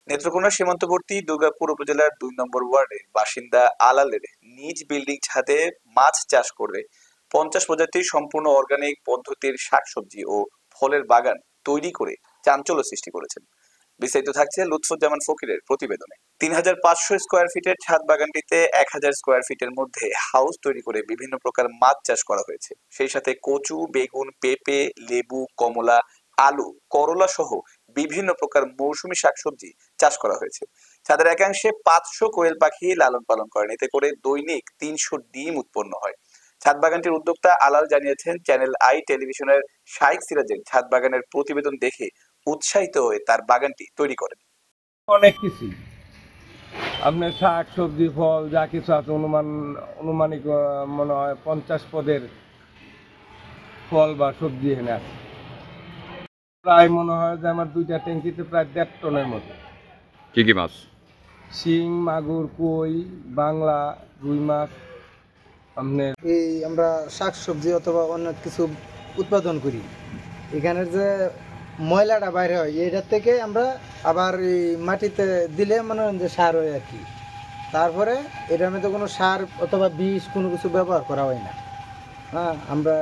নেত্রকোনা সীমান্তবর্তী দুর্গাপুর উপজেলার ২ নম্বর ওয়ার্ডের বাসিন্দা আলালের নিজ বিল্ডিং ছাদে মাছ চাষ করে ৫০ প্রজাতির সম্পূর্ণ অর্গানিক পদ্ধতির শাকসবজি ও ফলের বাগান তৈরি করে চাঞ্চল্য সৃষ্টি করেছেন। বিস্তারিত থাকছে লুৎফুজ্জামান ফকিরের প্রতিবেদনে। ৩,৫০০ স্কোয়ার ফিটের ছাদ বাগানটিতে ১,০০০ স্কোয়ার ফিটের মধ্যে হাউস তৈরি করে বিভিন্ন প্রকার মাছ চাষ করা হয়েছে। সেই সাথে কচু, বেগুন, পেঁপে, লেবু, কমলা, আলু, করলা সহ বিভিন্ন প্রকার মৌসুমী শাকসবজি চাষ করা হয়েছে। ছাদের একাংশে ৫০০ কোয়েল পাখি লালন পালন করেন, এতে করে দৈনিক ৩০০ ডিম উৎপন্ন হয়। ছাদ বাগানটির উদ্যোক্তা আলাল জানিয়েছেন, চ্যানেল আই টেলিভিশনের শাইখ সিরাজের ছাদ বাগানের প্রতিবেদন দেখে উৎসাহিত হয়ে তার বাগানটি তৈরি করেন। অনেক কিছুই আপনার শাক সবজি ফল যা কিছু আছে অনুমানিক মনে হয় 50 পদের ফল বা সবজি এখানে আছে। প্রায় মনে হয় যে আমার 2টা ট্যাঙ্কিতে প্রায় 1.5 টনের মতো। কি কি মাছ? শিং, মাগুর, কই, বাংলা, রুই মাছ। আপনার এই আমরা শাক সবজি অথবা অন্য কিছু উৎপাদন করি। এখানের যে ময়লাটা বাইরে হয় এটার থেকে আমরা আবার এই মাটিতে দিলে মনে হয় যে সার হয় আর কি। তারপরে এটার মধ্যে কোনো সার অথবা বিষ কোনো কিছু ব্যবহার করা হয় না। হ্যাঁ, আমরা